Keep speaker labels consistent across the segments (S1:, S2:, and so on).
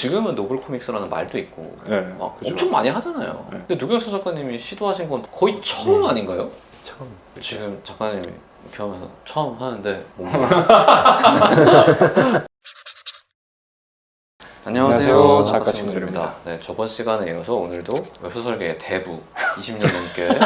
S1: 지금은 노블 코믹스라는 말도 있고
S2: 네,
S1: 막
S2: 그죠.
S1: 엄청 많이 하잖아요.
S2: 네.
S1: 근데 노경수 작가님이 시도하신 건 거의 처음 아닌가요?
S2: 참.
S1: 지금 작가님이 이렇게 하면서 처음 하는데 뭔가 안녕하세요, 작가 친구들입니다. 네, 저번 시간에 이어서 오늘도 웹소설계의 대부 20년 넘게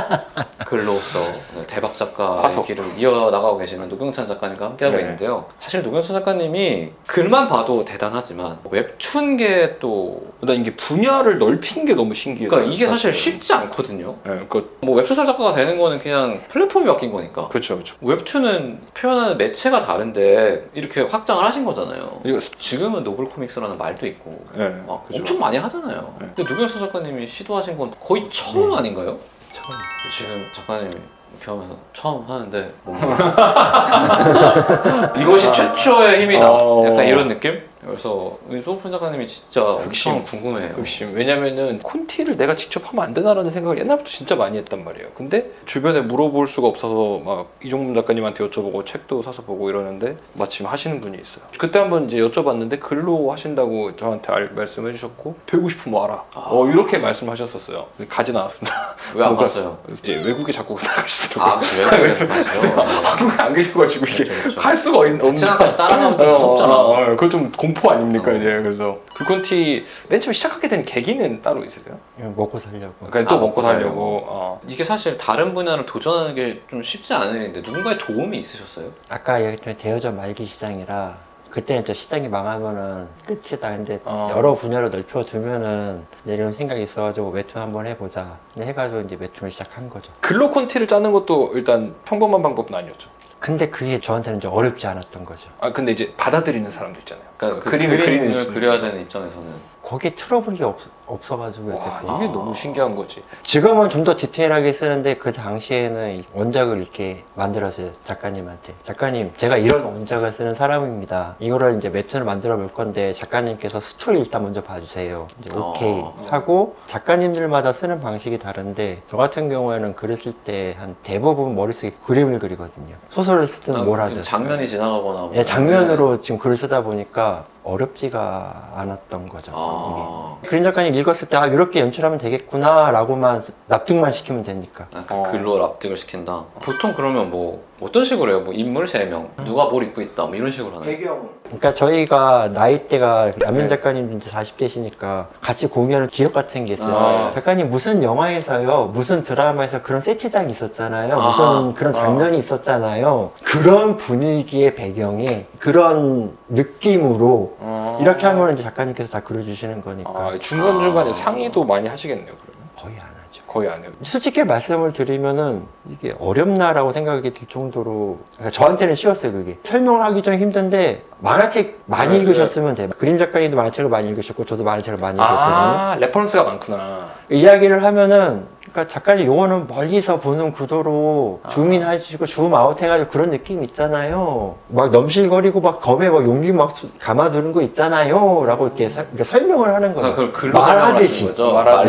S1: 글로서 대박 작가의
S2: 화석.
S1: 길을 이어나가고 계시는 노경찬 작가님과 함께하고
S2: 네.
S1: 있는데요. 사실 노경찬 작가님이 글만 봐도 대단하지만 웹툰계 또
S2: 일단 이게 분야를 넓힌 게 너무 신기했어요.
S1: 그러니까 이게 사실 쉽지 않거든요.
S2: 네,
S1: 뭐 웹소설 작가가 되는 거는 그냥 플랫폼이 바뀐 거니까.
S2: 그렇죠, 그렇죠.
S1: 웹툰은 표현하는 매체가 다른데 이렇게 확장을 하신 거잖아요.
S2: 이거
S1: 지금은 노블 코믹스라는 말도 있고
S2: 네,
S1: 막
S2: 그죠.
S1: 엄청 많이 하잖아요.
S2: 네.
S1: 근데 노경수 작가님이 시도하신 건 거의 처음 아닌가요?
S2: 참.
S1: 지금 작가님이 이렇게 하면서 처음 하는데 뭔가 이것이 최초의 힘이다. 약간 이런 느낌? 그래서 우리 소프훈 작가님이 진짜
S2: 극심.
S1: 엄청 궁금해요.
S2: 역시 왜냐면은 콘티를 내가 직접 하면 안 되나라는 생각을 옛날부터 진짜 많이 했단 말이에요. 근데 주변에 물어볼 수가 없어서 막 이종문 작가님한테 여쭤보고 책도 사서 보고 이러는데 마침 하시는 분이 있어요. 그때 한번 이제 여쭤봤는데 글로 하신다고 저한테 말씀해 주셨고 배우고 싶으면 와라. 이렇게 말씀하셨었어요. 근데 가진 않았습니다.
S1: 왜 안 갔어요?
S2: 이제 외국에 자꾸 나가시더라고요.
S1: 아, 그치, 외국에서 가시죠.
S2: 한국에 안 계셔가지고 이게
S1: 그렇죠.
S2: 갈 수가 없는
S1: 베트남까지 따라가면 좀 무섭잖아.
S2: 그거 좀 공포 아닙니까 이제. 그래서 글콘티 맨 처음 시작하게 된 계기는 따로 있으세요?
S3: 먹고 살려고.
S2: 그러니까 또
S1: 아,
S2: 먹고
S1: 먹고
S2: 살려고.
S1: 이게 사실 다른 분야를 도전하는 게 좀 쉽지 않은 일인데 누군가의 도움이 있으셨어요?
S3: 아까 얘기했던 대여점 말기 시장이라 그때는 또 시장이 망하면은 끝이다. 근데
S2: 어.
S3: 여러 분야로 넓혀두면은 이런 생각이 있어가지고 웹툰 한번 해보자. 해가지고 이제 웹툰을 시작한 거죠.
S2: 글로 콘티를 짜는 것도 일단 평범한 방법은 아니었죠.
S3: 근데 그게 저한테는 좀 어렵지 않았던 거죠.
S2: 근데 이제 받아들이는 사람도 있잖아요.
S1: 그러니까 그
S2: 그림을
S1: 그림을
S2: 그리는
S1: 그려야 되는 입장에서는
S3: 거기에 트러블이 없어가지고
S2: 와,
S3: 여태껏.
S2: 이게 너무 신기한 거지.
S3: 지금은 좀 더 디테일하게 쓰는데 그 당시에는 원작을 이렇게 만들었어요. 작가님한테. 작가님, 제가 이런 원작을 쓰는 사람입니다. 이거를 이제 웹툰을 만들어 볼 건데 작가님께서 스토리 일단 먼저 봐주세요. 이제 오케이 하고 작가님들마다 쓰는 방식이 다른데 저 같은 경우에는 글을 쓸 때 한 대부분 머릿속에 그림을 그리거든요. 소설을 쓰든 뭘 하든.
S1: 장면이 지나가거나 뭐.
S3: 예, 장면으로 지금 글을 쓰다 보니까 어렵지가 않았던 거죠. 이게. 그림 작가님 읽었을 때 이렇게 연출하면 되겠구나 라고만 납득만 시키면 되니까.
S1: 글로 납득을 시킨다. 보통 그러면 뭐 어떤 식으로 해요? 뭐 인물 3명, 누가 뭘 입고 있다, 뭐 이런 식으로 하나요?
S3: 그러니까 저희가 나이대가 안민 작가님 이제 40대시니까 같이 공유하는 기억 같은 게 있어요. 작가님 무슨 영화에서요, 무슨 드라마에서 그런 세트장이 있었잖아요. 무슨 그런 장면이 있었잖아요. 그런 분위기의 배경에 그런 느낌으로 이렇게 하면 이제 작가님께서 다 그려주시는 거니까
S2: 중간중간에 상의도 많이 하시겠네요, 그러면.
S3: 거의 안 하죠.
S2: 거의 안 해요.
S3: 솔직히 말씀을 드리면은 이게 어렵나라고 생각이 들 정도로 그러니까 저한테는 쉬웠어요. 그게 설명하기 좀 힘든데 만화책 많이 읽으셨으면 돼요. 그림 작가님도 만화책을 많이 읽으셨고 저도 만화책을 많이 읽었거든요.
S2: 레퍼런스가 많구나.
S3: 이야기를 하면은 그러니까 작가님 용어는 멀리서 보는 구도로 줌인 해주시고 줌아웃 해가지고 그런 느낌 있잖아요. 막 넘실거리고 막 검에 막 용기 막 감아두는 거 있잖아요. 라고 이렇게 그러니까 설명을 하는 거예요.
S1: 그걸 글로
S3: 말하듯이.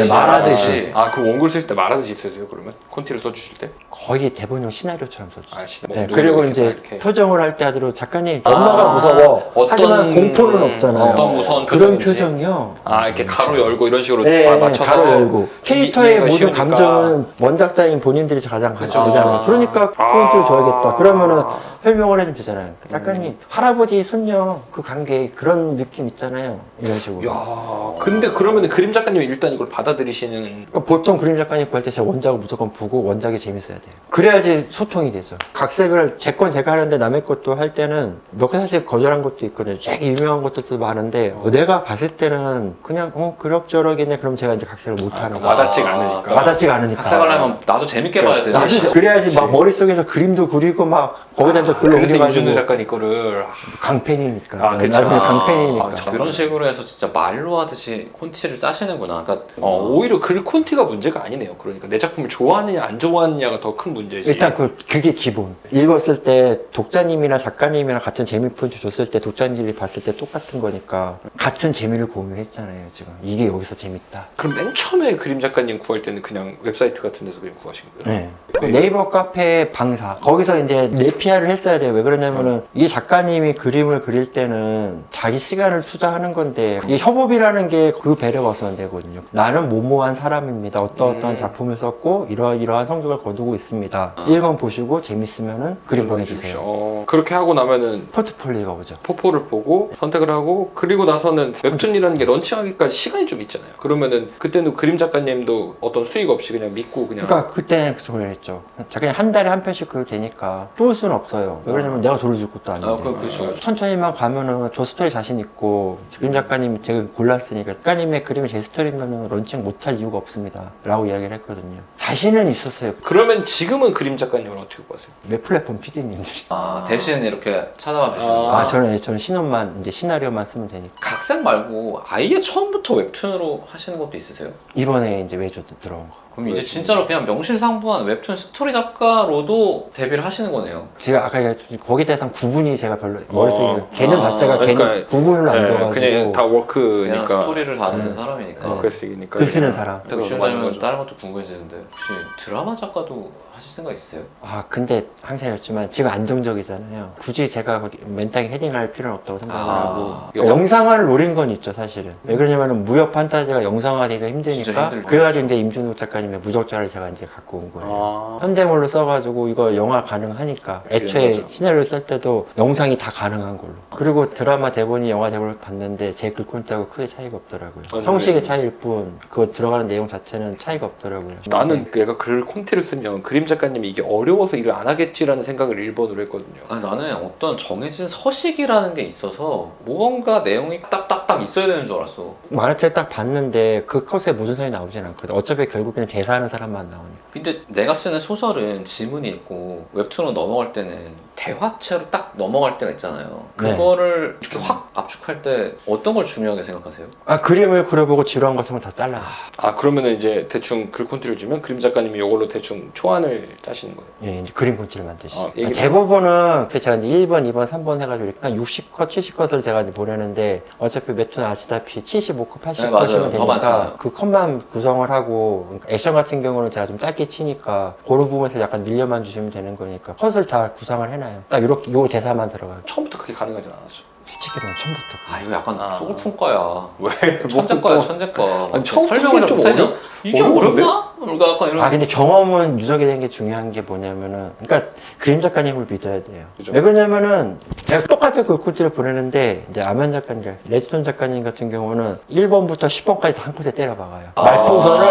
S3: 말하듯이.
S2: 그 원글 쓸 때 말하듯이 쓰세요, 그러면? 콘티를 써주실 때?
S3: 거의 대본용 시나리오처럼 써주죠.
S2: 뭐
S3: 네, 그리고 이제
S2: 이렇게.
S3: 표정을 할 때 하도록 작가님 엄마가 무서워. 하지만 공포는 없잖아요.
S1: 어떤 무서운
S3: 그런
S1: 표정인지.
S3: 표정이요.
S2: 이렇게 가로 열고 이런 식으로
S3: 네,
S2: 맞춰서
S3: 가로 열고 캐릭터의
S2: 이해가
S3: 모든
S2: 쉬우니까.
S3: 감정은 원작자인 본인들이 가장
S1: 그쵸.
S3: 알잖아요. 그러니까 포인트를 줘야겠다. 그러면은 설명을 해주면 되잖아요. 작가님 할아버지 손녀 그 관계 그런 느낌 있잖아요. 이런 식으로.
S2: 야, 근데 그러면 그림 작가님이 일단 이걸 받아들이시는.
S3: 그러니까 보통 그림 작가님 구할 때 진짜 원작을 무조건 보고 원작이 재밌어야 돼요. 그래야지 소통이 되죠. 각색을 제 건 제가 하는데 남의 것도 할 때는 몇 개 사실 거절한 것도 있거든요. 되게 유명한 것들도 많은데 내가 봤을 때는 그냥 그럭저럭이네. 그럼 제가 이제 각색을 못 하는 거예요.
S2: 와닿지가 않으니까.
S3: 와닿지가 않으니까.
S1: 학생을 하면 나도 재밌게 봐야 돼.
S3: 나도 그래야지 막 머릿속에서 그림도 그리고 막 거기다 이제 글로
S2: 그래서
S3: 옮겨가지고
S2: 이준우 작가님 거를
S3: 강팬이니까.
S2: 그쵸.
S3: 나중에 강팬이니까.
S1: 그런 식으로 해서 진짜 말로 하듯이 콘티를 짜시는구나. 그러니까
S2: 오히려 글 콘티가 문제가 아니네요. 그러니까 내 작품을 좋아하느냐 안 좋아하느냐가 더 큰 문제지.
S3: 일단 그게 기본. 읽었을 때 독자님이나 작가님이랑 같은 재미 포인트 줬을 때 독자님들이 봤을 때 똑같은 거니까 같은 재미를 공유했잖아요. 지금 이게 여기서 재밌다.
S2: 그럼 맨 처음에 그림 작가님 구할 때는 그냥 그냥 웹사이트 같은 데서 그냥 구하신 거예요?
S3: 네. 그 네이버 카페 방사 거기서 이제 내피아를 했어야 돼요. 왜 그러냐면은 이 작가님이 그림을 그릴 때는 자기 시간을 투자하는 건데 이 협업이라는 게 그 배려가 없으면 안 되거든요. 나는 뭐뭐한 사람입니다. 어떠한 작품을 썼고 이러한 성적을 거두고 있습니다. 읽어보시고 재밌으면은 그림 보내주세요.
S2: 그렇게 하고 나면은
S3: 포트폴리오가 오죠.
S2: 포포를 보고 선택을 하고 그리고 나서는 웹툰이라는 게 런칭하기까지 시간이 좀 있잖아요. 그러면은 그때는 그림 작가님도 어떤 수익 없이 그냥 믿고 그냥
S3: 그러니까 그때는 그랬죠. 작가님 한 달에 한 편씩 그려도 되니까 또 올 수는 없어요. 왜 그러냐면 내가 돈을 줄 것도 아닌데.
S1: 그렇죠.
S3: 천천히만 가면은 저 스토리 자신 있고 그림 작가님 제가 골랐으니까 작가님의 그림이 제 스토리면은 런칭 못할 이유가 없습니다. 라고 이야기를 했거든요. 자신은 있었어요.
S2: 그러면 지금은 그림 작가님을 어떻게 구하세요?
S3: 몇 플랫폼 PD님들이.
S1: 대신 이렇게 찾아와 주시는 거.
S3: 저는 신혼만 이제 시나리오만 쓰면 되니까.
S1: 각색 말고 아예 처음부터 웹툰으로 하시는 것도 있으세요?
S3: 이번에 이제 외주 들어온 거.
S1: 그럼 이제 진짜로 그냥 명실상부한 웹툰 스토리 작가로도 데뷔를 하시는 거네요.
S3: 제가 아까 얘기했듯이 거기에 대해서 구분이 제가 별로 머릿속에 개념 자체가
S2: 그러니까
S3: 개념 구분을 안 둬가지고
S2: 그냥 다
S1: 그냥
S2: 워크니까
S1: 스토리를 다루는 사람이니까.
S2: 글쓰기니까
S3: 글 쓰는 사람.
S1: 지원자님은 다른 것도 궁금해지는데 혹시 드라마 작가도 하실 생각 있으세요?
S3: 근데 항상 했지만 지금 안정적이잖아요. 굳이 제가 맨땅에 헤딩할 필요는 없다고 생각을 하고 영상화를 노린 건 있죠 사실은. 왜 그러냐면 무협 판타지가 영상화되기가
S1: 진짜
S3: 힘드니까
S1: 힘들죠.
S3: 그래가지고 이제 임준욱 작가님의 무적자를 제가 이제 갖고 온 거예요. 현대물로 써가지고 이거 영화 가능하니까 애초에
S2: 맞아.
S3: 시나리오 쓸 때도 영상이 다 가능한 걸로. 그리고 드라마 대본이 영화 대본을 봤는데 제 글콘트하고 크게 차이가 없더라고요.
S2: 맞아요.
S3: 형식의 차이일 뿐 그거 들어가는 내용 자체는 차이가 없더라고요.
S2: 나는 내가 글 콘티를 쓰면 그림 작가님이 이게 어려워서 일을 안 하겠지라는 생각을 1번으로 했거든요.
S1: 아니, 나는 어떤 정해진 서식이라는 게 있어서 무언가 내용이 딱딱딱 있어야 되는 줄 알았어.
S3: 만화책을 딱 봤는데 그 컷에 무슨 소리 나오진 않거든. 어차피 결국에는 대사하는 사람만 나오니까.
S1: 근데 내가 쓰는 소설은 지문이 있고 웹툰으로 넘어갈 때는 대화체로 딱 넘어갈 때가 있잖아요.
S3: 네.
S1: 그거를 이렇게 확 압축할 때 어떤 걸 중요하게 생각하세요?
S3: 그림을 그려보고 지루한 것 같은 건 다 잘라가죠.
S2: 그러면은 이제 대충 글 콘티를 주면 그림 작가님이 이걸로 대충 초안을 짜시는 거예요.
S3: 예, 이제 그림 콘티를 만드시죠.
S2: 얘기를
S3: 대부분은 제가 이제 1번, 2번, 3번 해가지고 한 60컷, 70컷을 제가 이제 보내는데 어차피 웹툰 아시다시피 75컷, 80컷이면
S1: 네, 맞아요. 더
S3: 되니까
S1: 많잖아요.
S3: 그 컷만 구성을 하고 그러니까 액션 같은 경우는 제가 좀 짧게 치니까 그런 부분에서 약간 늘려만 주시면 되는 거니까 컷을 다 구성을 해놔요. 딱 이렇게 요 대사만 들어가요.
S2: 처음부터 그게 가능하진 않았죠.
S3: 솔직히 는 처음부터.
S1: 이거 약간 소울푼 거야.
S2: 왜?
S1: 천재과야, 천재과.
S2: 아니, 처음
S1: 설명을
S2: 좀
S1: 못하지?
S2: 어려-
S1: 이게
S2: 어려운데?
S1: 어렵나? 뭔가 약간 이런.
S3: 근데 경험은 누적이 된 게 중요한 게 뭐냐면은, 그러니까 그림 작가님을 믿어야 돼요.
S2: 그죠.
S3: 왜 그러냐면은, 제가 똑같은 그 콘티를 보내는데, 이제 아면 작가님, 레드톤 작가님 같은 경우는 1번부터 10번까지 다 한 컷에 때려박아요. 말풍선을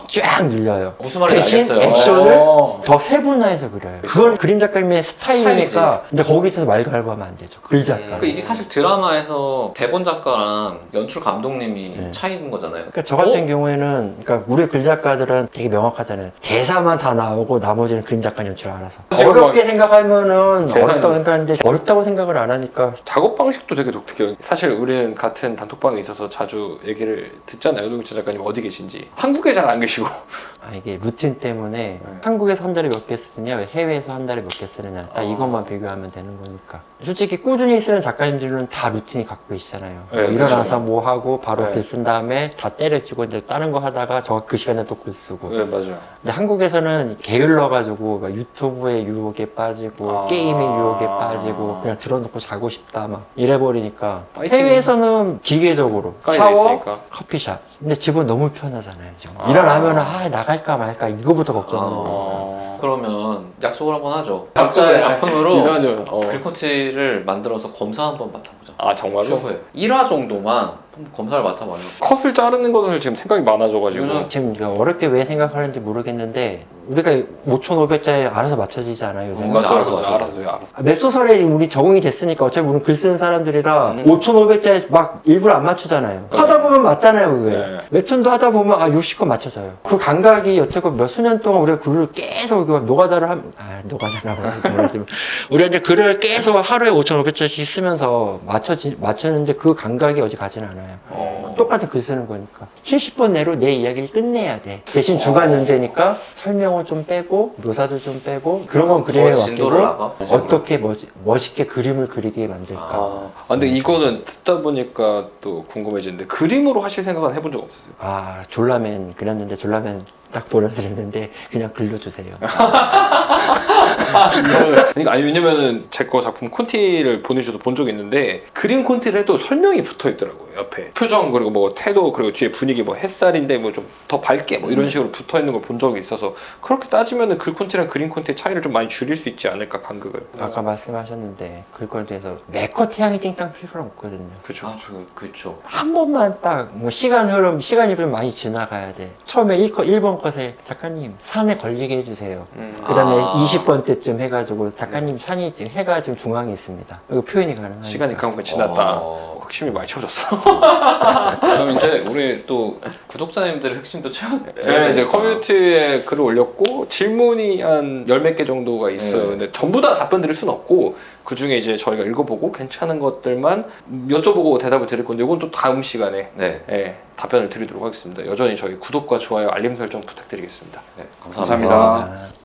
S3: 쫙 늘려요.
S1: 무슨 말인지
S3: 대신
S1: 알겠어요.
S3: 액션을 더 세분화해서 그려요. 그건 그림 작가님의 스타일이니까, 근데 거기서 말 갈구하면 안 되죠. 글 작가.
S1: 그러니까 이게 사실 드라마에서 대본 작가랑 연출 감독님이
S3: 네.
S1: 차이인 거잖아요.
S3: 그러니까 저 같은 경우에는, 그러니까 우리 글 작가들은 되게 명확하잖아요. 대사만 다 나오고 나머지는 그림 작가님 줄 알아서.
S2: 지금
S3: 어렵게 생각하면은
S2: 계산이-
S3: 어렵다고 생각하는데 어렵다고 생각을 안 하니까
S2: 작업 방식도 되게 독특해요. 사실 우리는 같은 단톡방에 있어서 자주 얘기를 듣잖아요. 노경철 작가님 어디 계신지. 한국에 잘 안 계시고.
S3: 이게 루틴 때문에 한국에서 한 달에 몇 개 쓰느냐, 해외에서 한 달에 몇 개 쓰느냐, 딱 이것만 비교하면 되는 거니까. 솔직히 꾸준히 쓰는 작가님들은 다 루틴이 갖고 계시잖아요.
S2: 네,
S3: 일어나서
S2: 그렇죠.
S3: 뭐 하고 바로
S2: 네.
S3: 글 쓴 다음에 다 때려치고 이제 다른 거 하다가 그 시간에 또 글 쓰고.
S2: 네, 맞아요.
S3: 근데 한국에서는 게을러가지고 막 유튜브의 유혹에 빠지고 게임의 유혹에 빠지고 그냥 들어놓고 자고 싶다 막 이래버리니까
S2: 파이팅.
S3: 해외에서는 기계적으로
S2: 가까이
S3: 샤워,
S2: 있으니까.
S3: 커피숍. 근데 집은 너무 편하잖아요 지금. 일어나면 나갈까 말까 이거부터 걱정하는 거예요.
S1: 그러면 약속을 한번 하죠.
S2: 각자의
S1: 각자의 작품으로
S2: 이상하죠.
S1: 글코치를 만들어서 검사 한번 맡아보자.
S2: 정말로?
S1: 추후에 1화 정도만 한번 검사를 맡아봐요.
S2: 컷을 자르는 것을 지금 생각이 많아져가지고.
S3: 지금 이거 어렵게 왜 생각하는지 모르겠는데 우리가 5,500자에 알아서 맞춰지지 않아요 요즘?
S1: 맞아, 알아서.
S2: 알아서.
S3: 웹소설에 우리 적응이 됐으니까 어차피 우리는 글 쓰는 사람들이라 5,500자에 막 일부러 안 맞추잖아요. 하다 보면 맞잖아요 그게.
S2: 네.
S3: 웹툰도 하다 보면 60건 맞춰져요. 그 감각이 여태껏 몇 수년 동안 우리가 글을 계속 이렇게 막 노가다를 노가다라고 말하지만 우리가 이제 글을 계속 하루에 5,500자씩 쓰면서 맞추는데 그 감각이 어디 가진 않아요. 않아요. 똑같은 글 쓰는 거니까 70번 내로 내 이야기를 끝내야 돼. 대신 주간 연재니까 설명을 좀 빼고 묘사도 좀 빼고 그런 건 그림에
S1: 진도를
S3: 맡기고
S1: 나가?
S3: 어떻게 멋있게 그림을 그리게 만들까.
S2: 근데 이거는 듣다 보니까 또 궁금해지는데 그림으로 하실 생각은 해본 적 없으세요?
S3: 아 졸라맨 그렸는데 졸라맨 딱 보내드렸는데 그냥 글로 주세요.
S2: 그러니까 아니 왜냐면은 제 거 작품 콘티를 보내주셔서 본 적이 있는데 그림 콘티를 해도 설명이 붙어 있더라고요. 옆에 표정 그리고 뭐 태도 그리고 뒤에 분위기 뭐 햇살인데 뭐 좀 더 밝게 뭐 이런 식으로 붙어 있는 걸 본 적이 있어서 그렇게 따지면은 글 콘티랑 그림 콘티의 차이를 좀 많이 줄일 수 있지 않을까 간극을.
S3: 아까 말씀하셨는데 글꼴에 대해서 매컷 태양이 띵땅 필요는 없거든요.
S2: 그렇죠.
S1: 그렇죠.
S3: 한 번만 딱 뭐 시간이 좀 많이 지나가야 돼. 처음에 1번 컷에 작가님 산에 걸리게 해주세요. 그 다음에 20번 때쯤 해가지고 작가님 산이 지금 해가 지금 중앙에 있습니다. 이거 표현이 가능하니까.
S2: 시간이 그만큼 지났다. 핵심이 많이 채워졌어.
S1: 그럼 이제 우리 또 구독자님들의 핵심도 채워.
S2: 네, 이제 커뮤니티에 글을 올렸고 질문이 한 열 몇 개 정도가 있어요.
S1: 네.
S2: 근데 전부 다 답변 드릴 수는 없고 그 중에 이제 저희가 읽어보고 괜찮은 것들만 여쭤보고 대답을 드릴 건데 이건 또 다음 시간에
S1: 네.
S2: 답변을 드리도록 하겠습니다. 여전히 저희 구독과 좋아요, 알림 설정 부탁드리겠습니다.
S1: 네,
S2: 감사합니다.